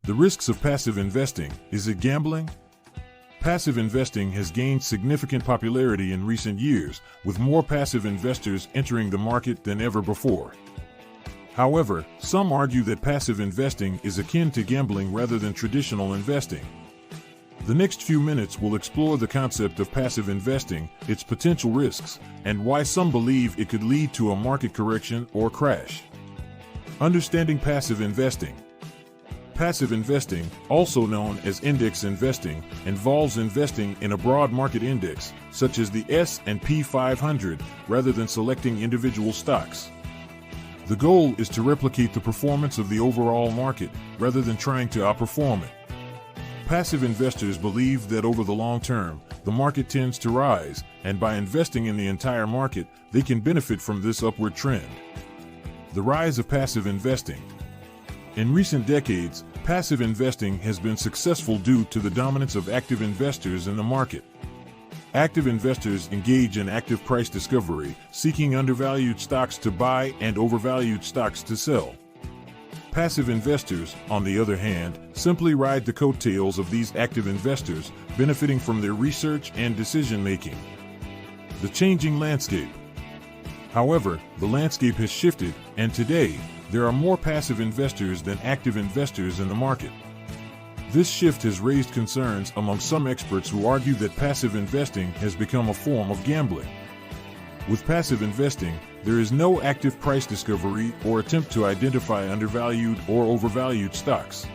The risks of passive investing. Is it gambling? Passive investing has gained significant popularity in recent years, with more passive investors entering the market than ever before. However, some argue that passive investing is akin to gambling rather than traditional investing. The next few minutes will explore the concept of passive investing, its potential risks, and why some believe it could lead to a market correction or crash. Understanding passive investing. Passive investing, also known as index investing, involves investing in a broad market index, such as the S&P 500, rather than selecting individual stocks. The goal is to replicate the performance of the overall market, rather than trying to outperform it. Passive investors believe that over the long term, the market tends to rise, and by investing in the entire market, they can benefit from this upward trend. The rise of passive investing. In recent decades, passive investing has been successful due to the dominance of active investors in the market. Active investors engage in active price discovery, seeking undervalued stocks to buy and overvalued stocks to sell. Passive investors, on the other hand, simply ride the coattails of these active investors, benefiting from their research and decision-making. The changing landscape. However, the landscape has shifted, and today, there are more passive investors than active investors in the market. This shift has raised concerns among some experts who argue that passive investing has become a form of gambling. With passive investing, there is no active price discovery or attempt to identify undervalued or overvalued stocks.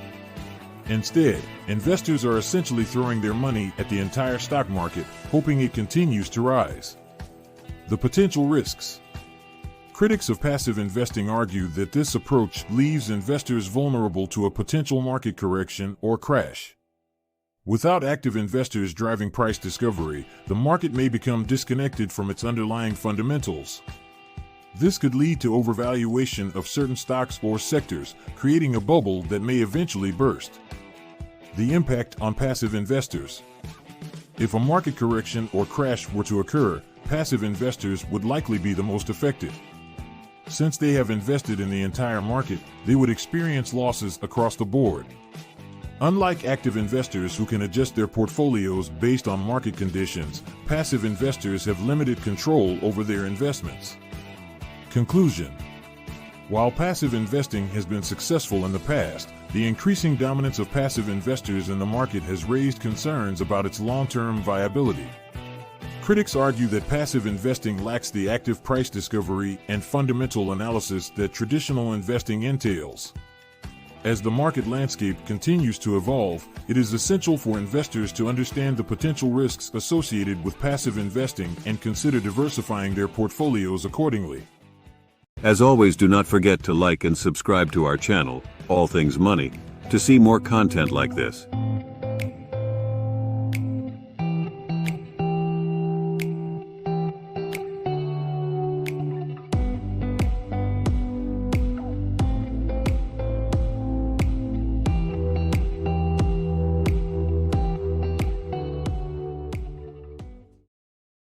Instead, investors are essentially throwing their money at the entire stock market, hoping it continues to rise. The potential risks. Critics of passive investing argue that this approach leaves investors vulnerable to a potential market correction or crash. Without active investors driving price discovery, the market may become disconnected from its underlying fundamentals. This could lead to overvaluation of certain stocks or sectors, creating a bubble that may eventually burst. The impact on passive investors. If a market correction or crash were to occur, passive investors would likely be the most affected. Since they have invested in the entire market, they would experience losses across the board. Unlike active investors who can adjust their portfolios based on market conditions, passive investors have limited control over their investments. Conclusion. While passive investing has been successful in the past, the increasing dominance of passive investors in the market has raised concerns about its long-term viability. Critics argue that passive investing lacks the active price discovery and fundamental analysis that traditional investing entails. As the market landscape continues to evolve, it is essential for investors to understand the potential risks associated with passive investing and consider diversifying their portfolios accordingly. As always, do not forget to like and subscribe to our channel, All Things Money, to see more content like this.